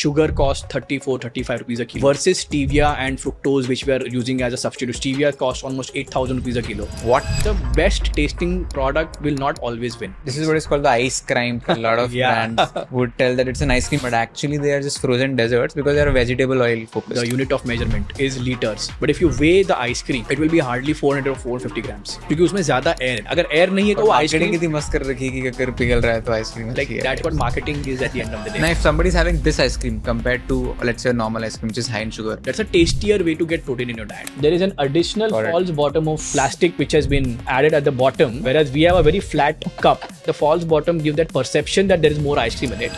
sugar cost 34-35 rupees a kilo versus stevia and fructose, which we are using as a substitute. Stevia costs almost 8,000 rupees a kilo. What? The best tasting product will not always win. This is what is called the ice cream. A lot of Yeah. brands would tell that it's an ice cream, but actually they are just frozen desserts because they are vegetable oil focused. The unit of measurement is liters. But if you weigh the ice cream, it will be hardly 400 or 450 grams. क्योंकि उसमें ज़्यादा air है. अगर air नहीं है तो वो ice marketing cream, कितनी मस्त कर रखी है कि अगर पिघल रहा है तो ice cream like that's what marketing is at the end of the day. Now if somebody is having this ice cream compared to let's say a normal ice cream which is high in sugar, That's a tastier way to get protein in your diet. There is an additional Got it. false bottom of plastic which has been added at the bottom, whereas we have a very flat cup. The false bottom gives that perception that there is more ice cream in it.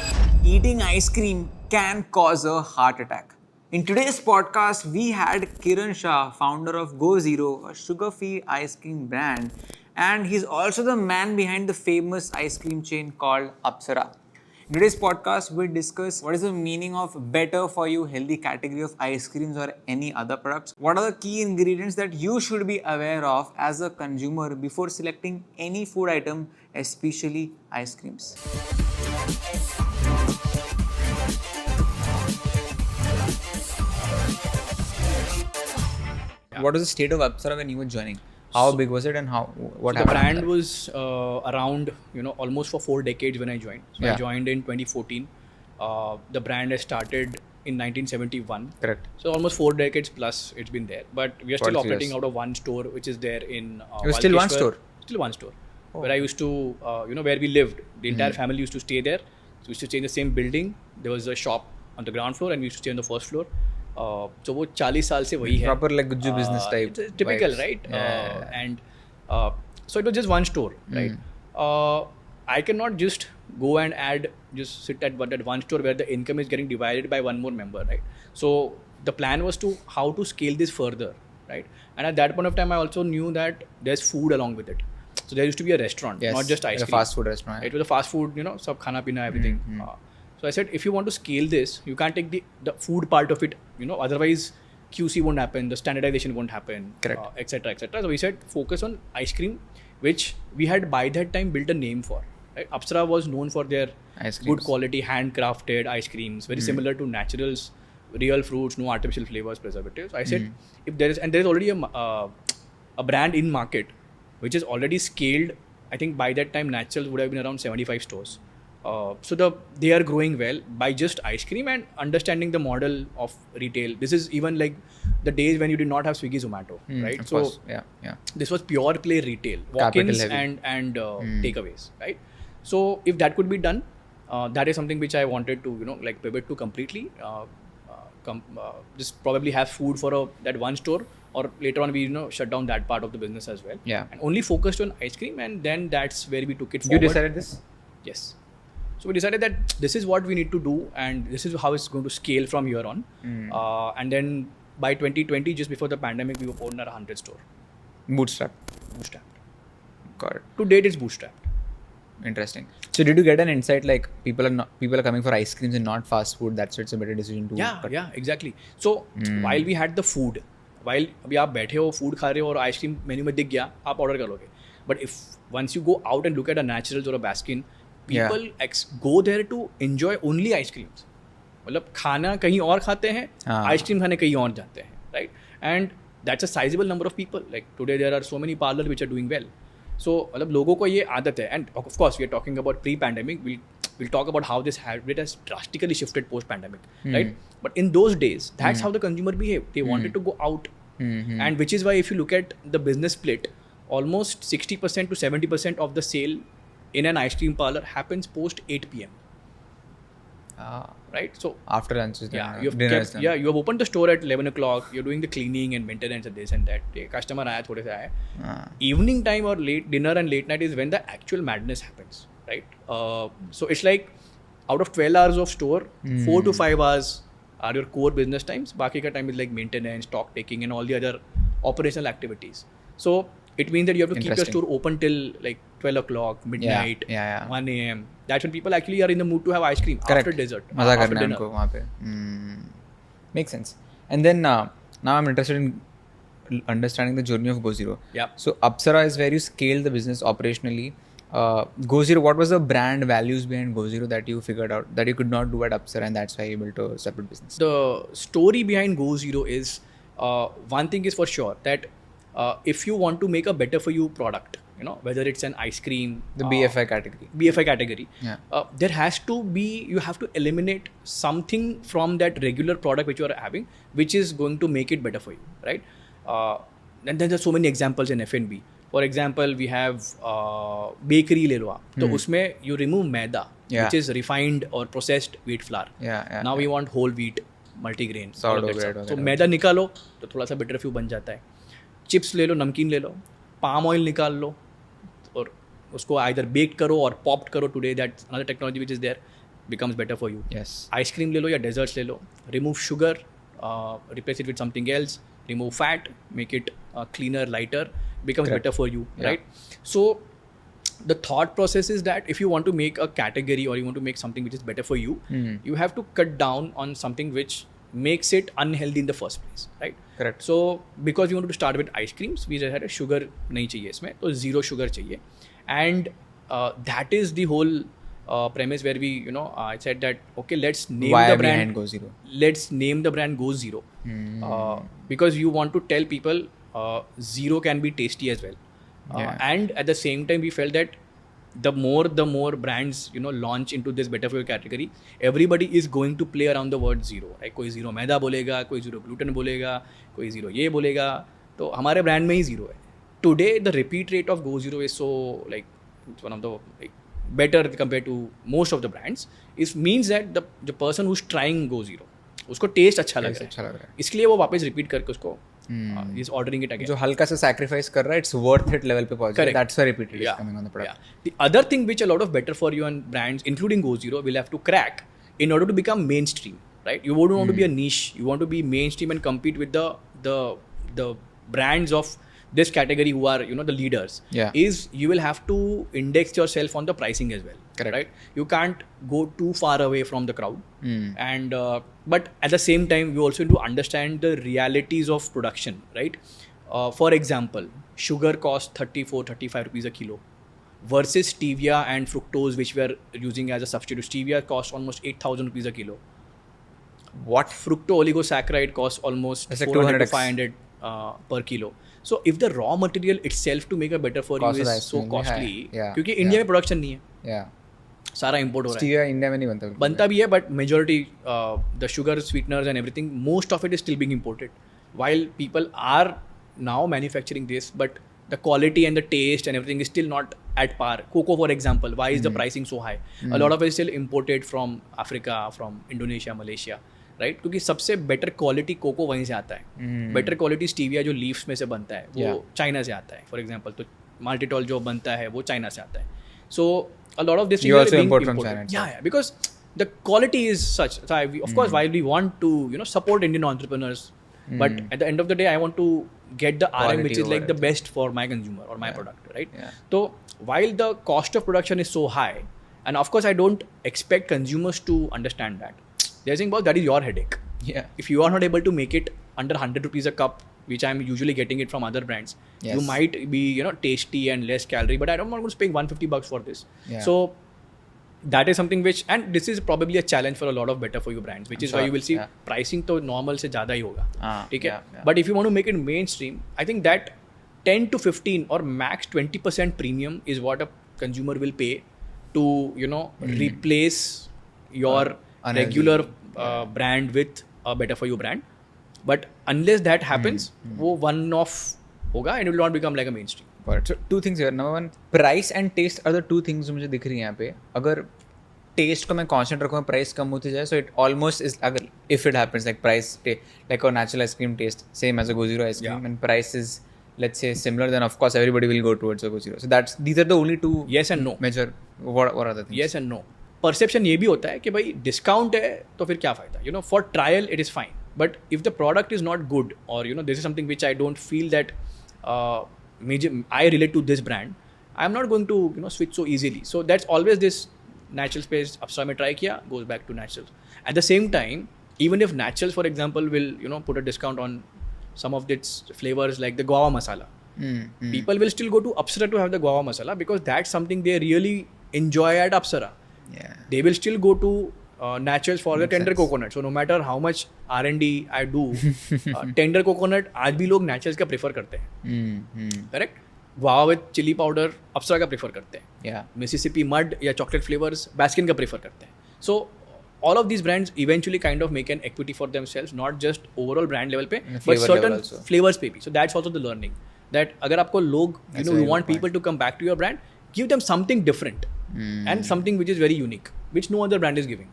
eating ice cream can cause a heart attack. In today's podcast, we had Kiran Shah, founder of Go Zero, a sugar-free ice cream brand, and he's also the man behind the famous ice cream chain called Apsara. In today's podcast, we discuss what is the meaning of better for you healthy category of ice creams or any other products. What are the key ingredients that you should be aware of as a consumer before selecting any food item, especially ice creams. What was the state of Apsara when you were joining? How big was it and what The happened? brand was around, almost for 4 decades when I joined. So Yeah. I joined in 2014. The brand has started in 1971. Correct. So almost 4 decades plus it's been there. But we are still 43 operating years. out of one store, which is there in It was still one Walkeshwar. store? Still one store. Where I used to, where we lived. The entire family used to stay there. So we used to stay in the same building. There was a shop on the ground floor and we used to stay on the first floor. So वो 40 साल से वही है. Proper like Gujju business type. It's typical, vibes. right? Yeah. And so it was just one store, right? I cannot just go and just sit at that one store where the income is getting divided by one more member, right? So the plan was to how to scale this further, right? And at that point of time, I also knew that there's food along with it. So there used to be a restaurant, Yes, not just ice like cream. a fast food restaurant. It was a fast food, sab khana pina, everything. So I said, if you want to scale this, you can't take the food part of it, otherwise QC won't happen, the standardization won't happen, Correct. etc., etc. So we said, focus on ice cream, which we had by that time built a name for. Right? Apsara was known for their Ice good creams. quality, handcrafted ice creams, very similar to naturals, real fruits, no artificial flavors, preservatives. I said, if there is already a brand in market which is already scaled. I think by that time naturals would have been around 75 stores. So they are growing well by just ice cream and understanding the model of retail. This is even like the days when you did not have Swiggy, Zomato, right? Of So course. Yeah. this was pure play retail, Capital walk-ins heavy. and takeaways, right? So if that could be done, that is something which I wanted to pivot to completely. Just probably have food for that one store, or later on we shut down that part of the business as well. Yeah. And only focused on ice cream, and then that's where we took it You forward. decided this? Yes. So we decided that this is what we need to do, and this is how it's going to scale from here on. And then by 2020, just before the pandemic, we opened our 100th store. Bootstrapped. Bootstrapped. Got it. To date, it's bootstrapped. Interesting. So did you get an insight like people are coming for ice creams and not fast food? That's why it's a better decision to cut. Yeah, exactly. So while we had the food, while अभी आप बैठे हो food खा रहे हो और ice cream menu में दिख गया, आप order कर लोगे. But if once you go out and look at a Naturals or a Baskin, people go there to enjoy only ice creams. मतलब खाना कहीं और खाते हैं, ice cream खाने कहीं और जाते हैं, right? And that's a sizable number of people. Like today there are so many parlors which are doing well. So मतलब लोगों को ये आदत है, and of course we are talking about pre-pandemic. We'll talk about how this habit has drastically shifted post-pandemic, right? But in those days, that's how the consumer behaved. They wanted to go out, and which is why if you look at the business split, almost 60% to 70% of the sale in an ice cream parlor happens post 8 p.m. Right? So After lunch is yeah, done. you have Dinner is done. you have opened the store at 11 o'clock. You're doing the cleaning and maintenance and this and that. Customer आया थोड़े से आया. Evening time or late dinner and late night is when the actual madness happens, right? So it's like out of 12 hours of store, 4 to 5 hours are your core business times. बाकी का time is like maintenance, stock taking, and all the other operational activities. So it means that you have to keep your Interesting. store open till like 12 o'clock, midnight, yeah. 1 a.m. That's when people actually are in the mood to have ice cream Correct. after dessert, मजा after करना है dinner. उनको वहाँ पे. Makes sense. And then now I'm interested in understanding the journey of Go Zero. Yeah. So Apsara is where you scale the business operationally. Go Zero, what was the brand values behind Go Zero that you figured out that you could not do at Upser, and that's why you built a separate business? The story behind Go Zero is one thing is for sure that if you want to make a better for you product, you know, whether it's an ice cream, The BFI category. BFI category, Yeah. there has to be, you have to eliminate something from that regular product which you are having, which is going to make it better for you, right? And then there's so many examples in F&B. For example, we have bakery ले लो आप, तो उसमें you remove maida, Yeah. which is refined or processed wheat flour. Yeah. Now we want whole wheat, multigrain, all of Sourdough that bread stuff. तो वगैरह। मैदा निकालो तो थोड़ा सा बेटर फ्यू बन जाता है. चिप्स ले लो, नमकीन ले लो, पाम ऑयल निकाल लो और उसको आइदर बेक करो और पॉप्ड करो. Today that's another technology which is there, becomes better for you. Yes. Ice cream ले लो या डेजर्ट्स ले लो, remove sugar, replace it with something else, remove fat, make it cleaner, lighter, becomes Correct. better for you, Yeah. right? So the thought process is that if you want to make a category or you want to make something which is better for you, you have to cut down on something which makes it unhealthy in the first place, right? Correct. So because we wanted to start with ice creams, we decided sugar नहीं चाहिए इसमें, तो zero sugar चाहिए. And that is the whole premise where we, you know, I said that okay, let's name Why the brand. behind Go Zero? Let's name the brand Go Zero, because you want to tell people zero can be tasty as well. Yeah. And at the same time, we felt that the more brands, you know, launch into this better for you category, everybody is going to play around the word zero. Like कोई zero मैदा बोलेगा, कोई zero gluten बोलेगा, कोई zero ये बोलेगा, तो हमारे brand में ही zero है. Today the repeat rate of Go Zero is so like it's one of the like better compared to most of the brands. It means that the person who's trying Go Zero, उसको test अच्छा लग अच्छा रहा लग है, रहा इसलिए वो वापस रिपीट करके उसको is ordering it है. again. जो हल्का सा sacrifice कर रहा है, it's worth it level पे पहुंच गया. Correct. That's why repeat is coming on the product. Yeah. The other thing which a lot of better for you and brands, including Go Zero, will have to crack in order to become mainstream, right? You wouldn't want to be a niche. You want to be mainstream and compete with the brands of this category who are, you know, the leaders. Yeah. Is you will have to index yourself on the pricing as well. Correct. Right? You can't go too far away from the crowd. And but at the same time, we also need to understand the realities of production, right? For example, sugar costs 34-35 rupees a kilo versus stevia and fructose, which we are using as a substitute. Stevia costs almost 8,000 rupees a kilo. What? Fructo-oligosaccharide costs almost That's like 400 to 200x. 500 per kilo. So if the raw material itself to make a better for Cost you of is ice so cream भी costly, high. Yeah. क्योंकि India में production नहीं है, Yeah. सारा import हो रहा है. Stevia India में नहीं बनता. बनता भी है, but majority the sugar sweeteners and everything, most of it is still being imported. While people are now manufacturing this, but the quality and the taste and everything is still not at par. Cocoa, for example, why is the pricing so high? A lot of it is still imported from Africa, from Indonesia, Malaysia, right? क्योंकि सबसे better quality cocoa वहीं से आता है. Better quality stevia जो leaves में से बनता है, वो चाइना से आता है. For example, तो maltitol जो बनता है, वो चाइना से आता है. So a lot of this You is also being import from imported. China, Yeah, because the quality is such. So of course, while we want to, you know, support Indian entrepreneurs, but at the end of the day, I want to get the RM which Quality is like over the best for my consumer or my product, right? Yeah. So while the cost of production is so high, and of course I don't expect consumers to understand that. They're saying, "Boss, that is your headache. Yeah. If you are not able to make it under 100 rupees a cup, which I'm usually getting it from other brands, Yes. you might be, you know, tasty and less calorie, but I'm not going to pay 150 bucks for this." Yeah. So that is something which, and this is probably a challenge for a lot of better for you brands, which is why sure, you will see yeah. pricing तो normal से ज़्यादा ही होगा, ठीक है? yeah. But if you want to make it mainstream, I think that 10 to 15 or max 20% premium is what a consumer will pay to, you know, replace your unhealthy, regular brand with a better for you brand. But unless that happens, वो one off होगा and it will not become like a mainstream. But so two things here. Number one, price and taste are the two things जो मुझे दिख रही हैं यहाँ पे. अगर taste को मैं constant रखूँ, price कम होती जाए, so it almost is अगर if it happens like price like a natural ice cream taste same as a Go Zero ice cream, Yeah. and price is let's say similar, then of course everybody will go towards a Go Zero. So these are the only two Yes and no. major. What are the things? Yes and no. Perception ये भी होता है कि भाई discount है तो फिर क्या फ़ायदा? You know, for trial it is fine. But if the product is not good, or you know, this is something which I don't feel that I relate to this brand, I'm not going to, you know, switch so easily. So that's always this natural space. Upstar में try किया, goes back to naturals. At the same time, even if naturals, for example, will, you know, put a discount on some of its flavors like the guava masala, People will still go to Apsara to have the guava masala because that's something they really enjoy at Apsara. Yeah. They will still go to Naturals for the tender coconut. So no matter how much R&D I do, tender coconut आज भी लोग Naturals का prefer करते हैं. Correct? Guava with chili powder Apsara का prefer करते हैं. Yeah. Mississippi Mud या chocolate flavors Baskin का prefer करते हैं. So all of these brands eventually kind of make an equity for themselves, not just overall brand level पे, but certain flavors पे भी. So that's also the learning. That अगर आपको लोग, you want people to come back to your brand, give them something different and something which is very unique, which no other brand is giving.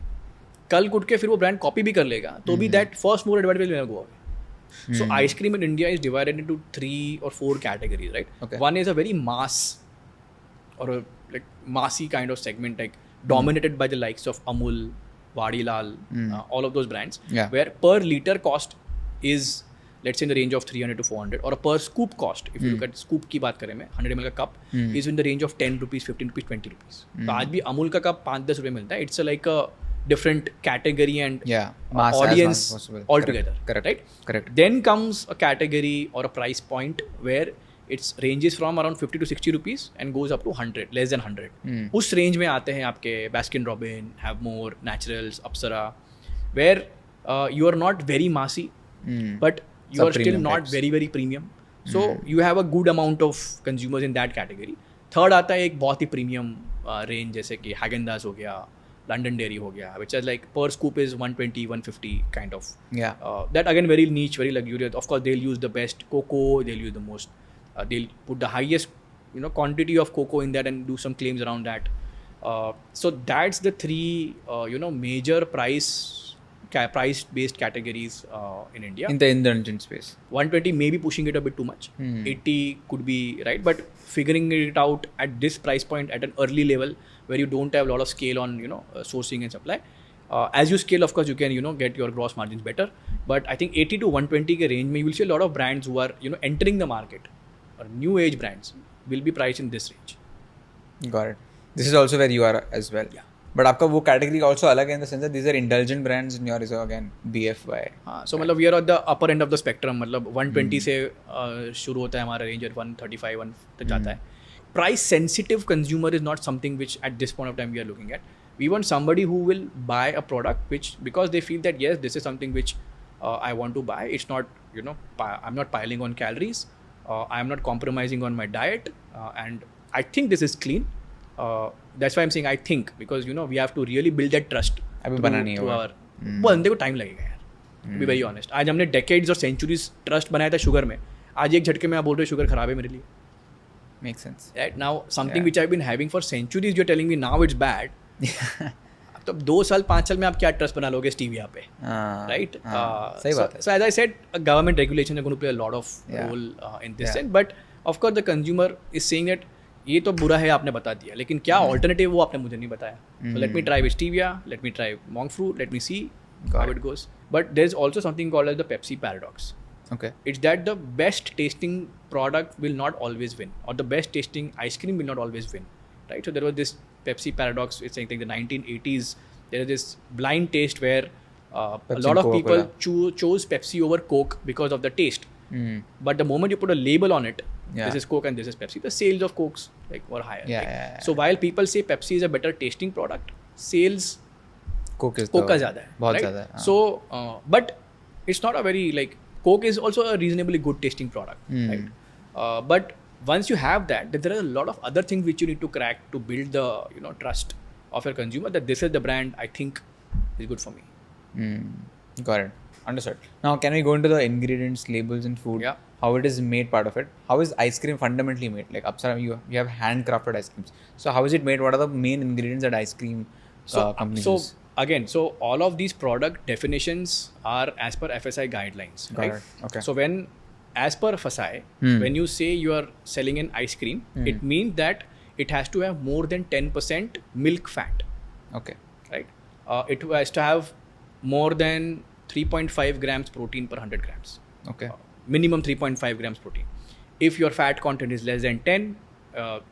कल कुट के फिर वो brand copy भी कर लेगा, तो भी that first mover advantage will never go away. So ice cream in India is divided into 3 or 4 categories, right? Okay. One is a very mass or a like massy kind of segment, like dominated by the likes of Amul, Vadilal, all of those brands, where per liter cost is, let's say, in the range of 300 to 400, or a per scoop cost, if you look at scoop की बात करें मैं, 100 ml का cup is in the range of 10 rupees, 15 rupees, 20 rupees. तो आज भी अमूल का cup 5-10 रुपए मिलता है. It's like a different category and audience altogether. Correct. Then comes a category or a price point where it ranges from around 50 to 60 rupees and goes up to 100, less than 100. उस range में आते हैं आपके Baskin Robin, Havmor, Naturals, Apsara, where you are not very massy, but you are still not very, very premium. So you have a good amount of consumers in that category. Third आता है एक बहुत ही premium range जैसे कि Häagen-Dazs हो गया, London Dairy हो गया, which is like per scoop is 120, 150 kind of. Yeah. That again very niche, very luxurious. Of course, they'll use the best cocoa, they'll use the most, they'll put the highest, quantity of cocoa in that and do some claims around that. So that's the 3, major price-based categories in India. In the indulgent space. 120 maybe pushing it a bit too much. 80 could be right, but figuring it out at this price point at an early level where you don't have a lot of scale on sourcing and supply. As you scale, of course, you can get your gross margins better. But I think 80 to 120 ke range, you will see a lot of brands who are entering the market, or new age brands will be priced in this range. Got it. This is also where you are as well. Yeah. But आपका वो category also अलग है in the sense that these are indulgent brands and yours is again BFY. So मतलब we are at the upper end of the spectrum. मतलब 120 से शुरू होता है हमारा range और 135 1 तक जाता है. Price sensitive consumer is not something which at this point of time we are looking at. We want somebody who will buy a product which, because they feel that yes, this is something which I want to buy. It's not, I'm not piling on calories. I'm not compromising on my diet, and I think this is clean. That's why I'm saying I think, because we have to really build that trust. अभी बना नहीं होगा. बंदे को time लगेगा यार. To be very honest. आज हमने decades और centuries trust बनाया था शुगर में. आज एक झटके में आप बोल रहे हो शुगर खराब है मेरे लिए. Makes sense. Right now, something which I've been having for centuries, you're telling me now it's bad. तो 2 साल 5 साल में आप क्या ट्रस्ट बना लोगे स्टीविया पे, राइट? सही बात है. So as I said, government regulations are going to play a lot of role in this sense, but of course the consumer is saying that ये तो बुरा है आपने बता दिया, लेकिन क्या ऑल्टरनेटिव वो आपने मुझे नहीं बताया. So let me try with stevia, let me try monk fruit, let me see how it goes. But there's also something called as the Pepsi paradox. Okay. It's that the best tasting product will not always win, or the best tasting ice cream will not always win, right? So there was this Pepsi paradox. It's like the 1980s. There is this blind taste where a lot of people chose Pepsi over Coke because of the taste. But the moment you put a label on it, this is Coke and this is Pepsi, the sales of Cokes were higher. So while people say Pepsi is a better tasting product, sales Coke का ज़्यादा है, बहुत right? ज़्यादा है. So but it's not a very Coke is also a reasonably good tasting product, right? But once you have that, then there are a lot of other things which you need to crack to build the trust of your consumer that this is the brand I think is good for me. Got it. Understood. Now, can we go into the ingredients, labels, and food? Yeah. How it is made, part of it. How is ice cream fundamentally made? Like Apsara, you have handcrafted ice creams. So how is it made? What are the main ingredients that ice cream companies use? Again, so all of these product definitions are as per FSI guidelines, right? Okay. So as per FSI, when you say you are selling an ice cream, it means that it has to have more than 10% milk fat. Okay. Right? It has to have more than 3.5 grams protein per 100 grams. Okay. Minimum 3.5 grams protein. If your fat content is less than 10,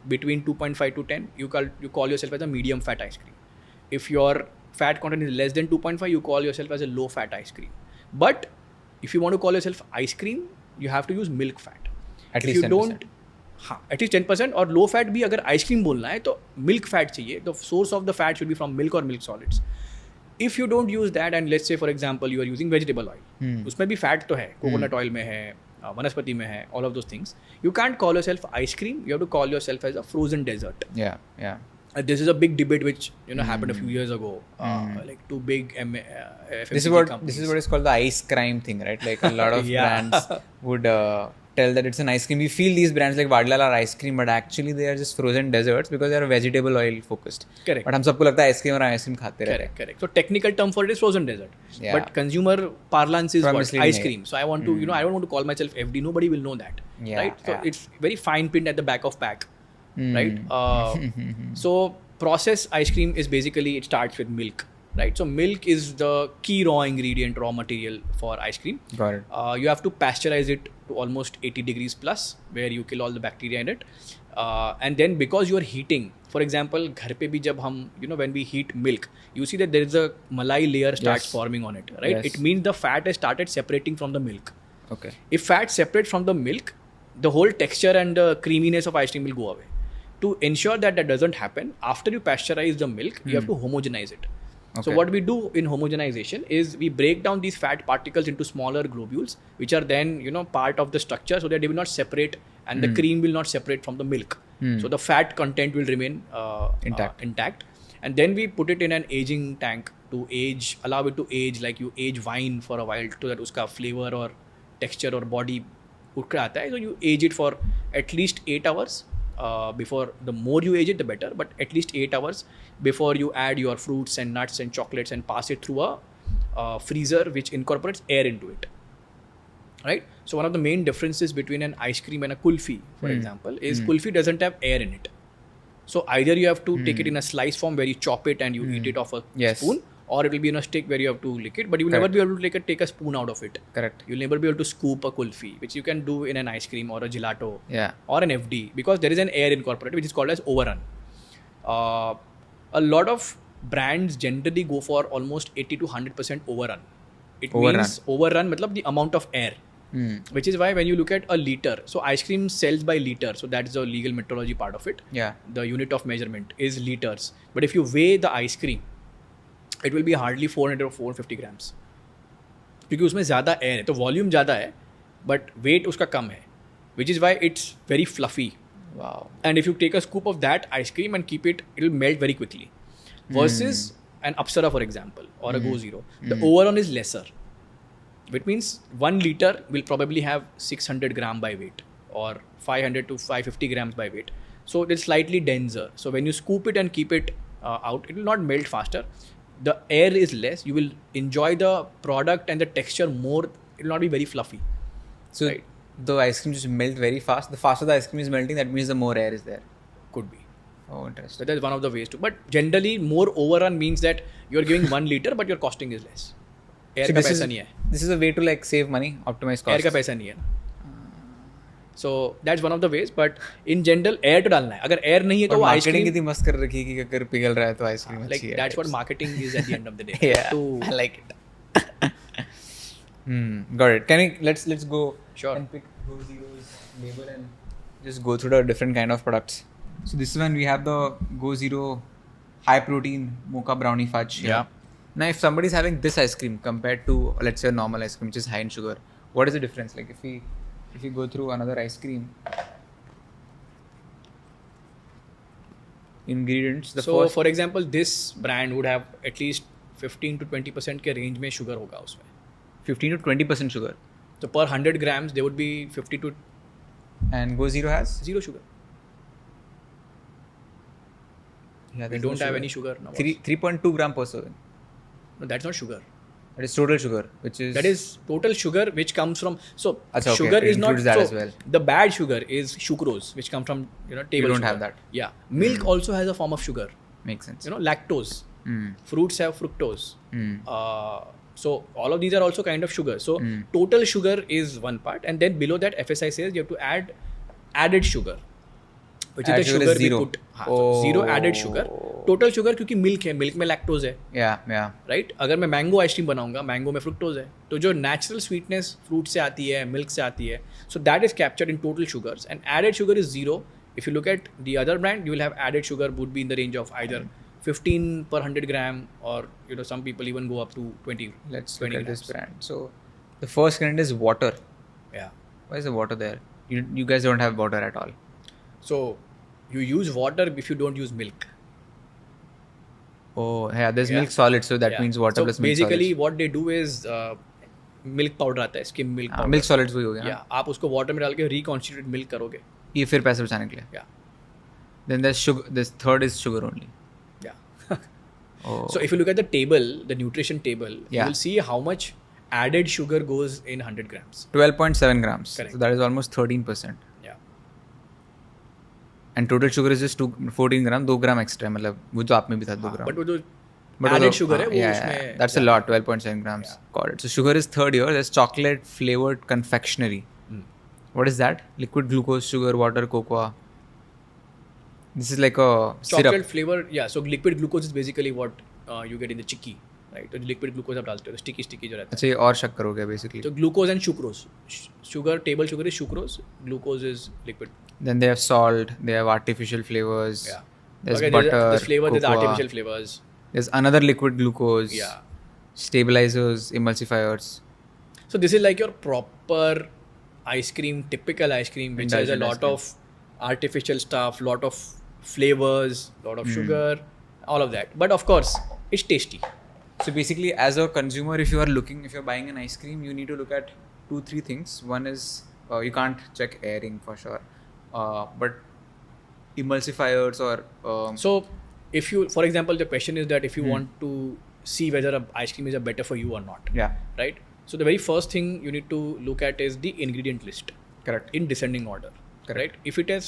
between 2.5 to 10, you call yourself as a medium fat ice cream. If your fat content is less than 2.5, you call yourself as a low fat ice cream. But if you want to call yourself ice cream, you have to use milk fat. At if least you 10%. don't, हाँ at least 10%. और low fat भी अगर ice cream बोलना है तो milk fat चाहिए. The source of the fat should be from milk और milk solids. If you don't use that and let's say for example you are using vegetable oil, उसमें भी fat तो है, कोकोनट ऑयल में है, वनस्पति में है, all of those things. You can't call yourself ice cream, you have to call yourself as a frozen dessert. Yeah. This is a big debate which happened a few years ago. Like two big FMCG This is what companies. is called the ice crime thing, right? Like a lot of Yeah. brands would tell that it's an ice cream. We feel these brands like Vadlal are ice cream, but actually they are just frozen desserts because they are vegetable oil focused. Correct. But हम सबको लगता है ice cream और ice cream खाते रहते हैं. Correct. So technical term for it is frozen dessert. Yeah. But consumer parlance is From what? misleading Ice cream. So I want to, I don't want to call myself FD. Nobody will know that. Yeah, Right? So yeah. it's very fine print at the back of pack. Right? So processed ice cream is basically, it starts with milk. Right? So milk is the key raw ingredient, raw material for ice cream. Got it. You have to pasteurize it to almost 80 degrees plus, where you kill all the bacteria in it. And then because you are heating, for example, घर पे भी जब हम, when we heat milk, you see that there is a malai layer starts Yes. forming on it, right? Yes. It means the fat has started separating from the milk. Okay. If fat separates from the milk, the whole texture and the creaminess of ice cream will go away. To ensure that doesn't happen, after you pasteurize the milk, you have to homogenize it. So Okay. what we do in homogenization is we break down these fat particles into smaller globules, which are then part of the structure, so that they will not separate and the cream will not separate from the milk. So the fat content will remain intact. And then we put it in an aging tank to age, allow it to age like you age wine for a while, so that uska flavor or texture or body उठ के आता है. So you age it for at least 8 hours. Before, the more you age it, the better, but at least 8 hours before you add your fruits and nuts and chocolates and pass it through a freezer which incorporates air into it. Right? So one of the main differences between an ice cream and a kulfi, for example, is kulfi doesn't have air in it. So either you have to take it in a slice form where you chop it and you eat it off a Yes. spoon, or it will be in a stick where you have to lick it, but you will never be able to take a spoon out of it. Correct. You'll never be able to scoop a kulfi, which you can do in an ice cream or a gelato Yeah. or an FD, because there is an air incorporated, which is called as overrun. A lot of brands generally go for almost 80 to 100% overrun. It means overrun matlab the amount of air. Which is why when you look at a liter, so ice cream sells by liter, so that is the legal metrology part of it. Yeah. The unit of measurement is liters. But if you weigh the ice cream, it will be hardly 400 or 450 grams. क्योंकि उसमें ज़्यादा air है, तो volume ज़्यादा है but wait उसका कम है, which is why it's very fluffy. Wow. And if you take a scoop of that ice cream and keep it, it will melt very quickly. Versus an Apsara, for example, or a Go Zero, the overrun is lesser. Which means 1 liter will probably have 600 gram by weight or 500 to 550 grams by weight. So it is slightly denser. So when you scoop it and keep it out, it will not melt faster. The air is less. You will enjoy the product and the texture more. It will not be very fluffy. So Right. the ice cream just melt very fast. The faster the ice cream is melting, that means the more air is there. Could be. Oh, interesting. So that is one of the ways to. But generally, more overrun means that you are giving 1 liter, but your costing is less. Air So का पैसा नहीं है. this is a way to like save money, optimize costs. Air का पैसा नहीं है ना. So that's one of the ways, but in general air तो डालना है. अगर एयर नहीं है तो और वो मार्केटिंग आइसक्रीम, कितनी मस्त कर रखी है कि अगर पिघल रहा है तो आइसक्रीम लाइक अच्छी है. That's what marketing is at the end of the day. Yeah, I like it. Got it. Can we let's go Sure. and pick Go Zero's label and just go through the different kind of products. So this one we have the Go Zero high protein mocha brownie fudge. here. Yeah. Now if somebody is having this ice cream compared to let's say a normal ice cream which is high in sugar, what is the difference? Like if we go through another ice cream ingredients, the So first for example, this brand would have at least 15 to 20% के range में sugar होगा उसमें. 15 to 20% sugar, तो per 100 grams there would be 50 to and Go Zero has 0 sugar. yeah, We there's no don't have sugar. any sugar now. 3.2 gram per serving. No, that's not sugar. That is total sugar, which is That is total sugar which comes from. So Achha, okay. sugar It is not. includes that so as well. The bad sugar is sucrose, which comes from table don't sugar. have that. Yeah, milk also has a form of sugar. makes sense. Lactose. Mm. Fruits have fructose. Mm. So all of these are also kind of sugar. So total sugar is one part, and then below that FSI says you have to add added sugar, which Added is the sugar sugar is we zero. put. So zero added sugar total sugar क्योंकि milk है, milk में lactose है, yeah. Right. अगर मैं mango ice cream बनाऊंगा, mango में fructose है, तो जो नेचुरल स्वीटनेस फ्रूट से आती है, मिल्क से आती है, so that is captured in total sugars and added sugar is 0. If you look at the other brand, you will have added sugar would be in the range of either 15 per 100 gram or some people even go up to 20. Let's 20 look at this grams. brand. So the first ingredient is water. Yeah. Why is the water there? You guys don't have water at all. So you use water if you don't use milk. Oh, yeah, there's Yeah. milk solids, so that Yeah. means water so plus milk basically solids. what they do is milk powder आता है, skim milk powder. Milk solids वही हो गया ना? Yeah, आप उसको water में डाल के reconstituted milk करोगे. ये फिर पैसे बचाने के लिए. Yeah. Then there's sugar. This third is sugar only. Yeah. Oh. So if you look at the table, the nutrition table, you Yeah. will see how much added sugar goes in 100 grams. 12.7 grams. Correct. So that is almost 13%. Yeah. And total sugar is just 14 gram, 2 gram extra. मतलब वो जो आप में भी था 2 gram. But वो जो But added also- sugar है वो yeah, उसमें yeah. That's a lot. 12.7 grams. Yeah. Got it. So sugar is third here. There's chocolate flavored confectionery. What is that? Liquid glucose, sugar, water, cocoa. This is like a chocolate syrup. flavor. Yeah. So liquid glucose is basically what you get in the chicky, right? तो liquid glucose आप डालते हो, sticky जो रहता है. अच्छा ये और शक्कर हो गया basically. So glucose and sucrose. Sugar, table sugar is sucrose. Glucose is liquid. Then they have salt. They have artificial flavors. Yeah. There's Okay, butter. there's flavor. There's cocoa. artificial flavors. There's another liquid glucose. Yeah. Stabilizers, emulsifiers. So this is like your proper ice cream, typical ice cream, which has a Indulgent ice lot cream. of artificial stuff, lot of flavors, lot of sugar, all of that. But of course, it's tasty. So basically, as a consumer, if you're buying an ice cream, you need to look at 2-3 things. One is you can't check airing for sure, but emulsifiers or So if you, for example, the question is that if you want to see whether a ice cream is a better for you or not, yeah, right? So the very first thing you need to look at is the ingredient list correct. in descending order, right? If it is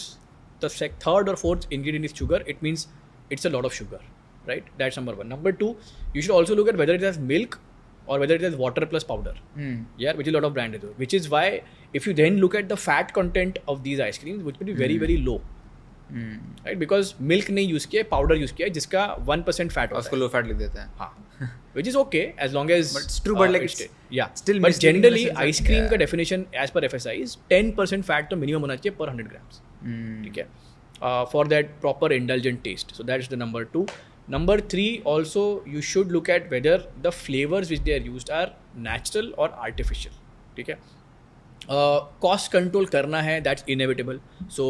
the third or fourth ingredient is sugar, it means it's a lot of sugar, right? That's number one. Number two, you should also look at whether it has milk or whether it has water plus powder. Yeah, which is a lot of brands do. Which is why if you then look at the fat content of these ice creams, which will be very very low, right? Because milk नहीं use किया, powder use किया, जिसका 1% fat होता उसको है. low fat लिख देते हैं. हाँ. Which is okay as long as. But it's true, but like it's yeah. still But misleading in the generally sense that- ice cream yeah. का definition as per FSI is 10% fat तो minimum होना चाहिए per 100 grams. ठीक है. For that proper indulgent taste. So that's the number 2. Number 3, also you should look at whether the flavors which they are used are natural or artificial. ठीक है. Cost control करना है, that's inevitable. So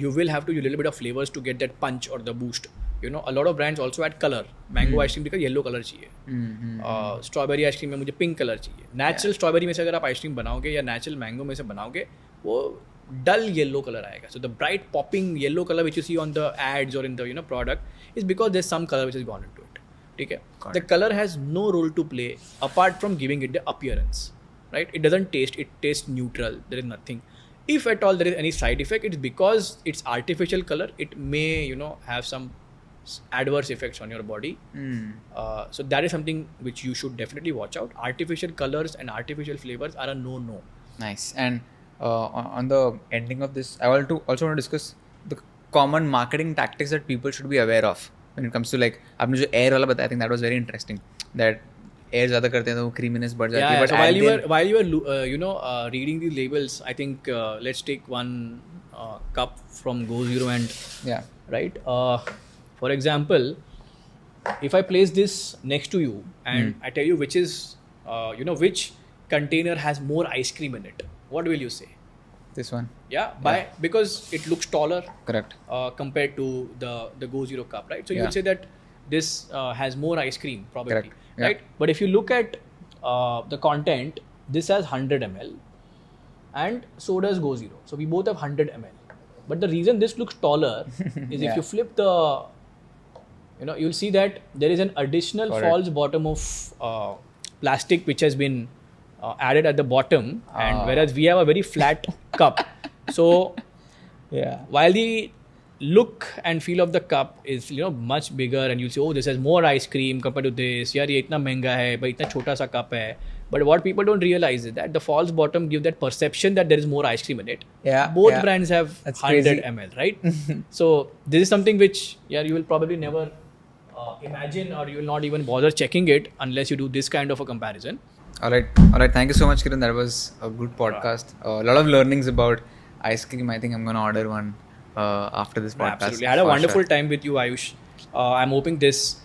you will have to use a little bit of flavors to get that punch or the boost. You know, a lot of brands also add color. Mango ice cream because yellow color चाहिए. Strawberry ice cream में मुझे pink color चाहिए. Natural strawberry में से अगर आप ice cream बनाओगे या natural mango में से बनाओगे, वो dull yellow color आएगा. So the bright popping yellow color which you see on the ads or in the product is because there's some color which has gone into it. ठीक है. The color has no role to play apart from giving it the appearance. Right? It doesn't taste. It tastes neutral. There is nothing. If at all there is any side effect, it's because it's artificial color. It may have some adverse effects on your body. So that is something which you should definitely watch out. Artificial colors and artificial flavors are a no. Nice. And on the ending of this, I also want to discuss the common marketing tactics that people should be aware of when it comes to like आपने जो air वाला बताया, I think that was very interesting. That air ज़्यादा करते हैं तो creaminess बढ़ जाती है. Yeah. But So while you were reading these labels, I think let's take one cup from Go Zero and yeah, right. For example, if I place this next to you and I tell you which is which container has more ice cream in it, what will you say? this one. Yeah, because it looks taller Correct. compared to the Go Zero cup, right? So you Yeah. would say that this has more ice cream probably, Correct. Yeah. right? But if you look at the content, this has 100 ml and so does Go Zero. So we both have 100 ml. But the reason this looks taller is Yeah. if you flip the, you'll see that there is an additional Correct. false bottom of plastic which has been added at the bottom, and whereas we have a very flat cup. So Yeah. while the look and feel of the cup is much bigger and you say, oh, this has more ice cream compared to this, yaar ye itna महंगा है, भाई इतना छोटा सा cup है. But what people don't realize is that the false bottom give that perception that there is more ice cream in it. Yeah, Both yeah. brands have That's 100 crazy. ml, right? So this is something which you will probably never imagine, or you will not even bother checking it unless you do this kind of a comparison. All right. Thank you so much, Kiran. That was a good podcast. A lot of learnings about ice cream. I think I'm gonna order one after this podcast. Absolutely. I had a for wonderful sure. time with you, Ayush. I'm hoping this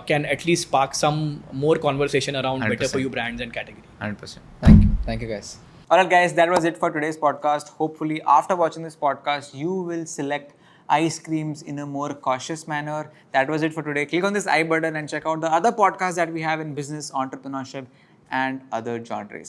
can at least spark some more conversation around better 100%. for you brands and category. 100%. Thank you. Thank you, guys. Alright, guys, that was it for today's podcast. Hopefully, after watching this podcast, you will select ice creams in a more cautious manner. That was it for today. Click on this I button and check out the other podcasts that we have in business, entrepreneurship, and other genres.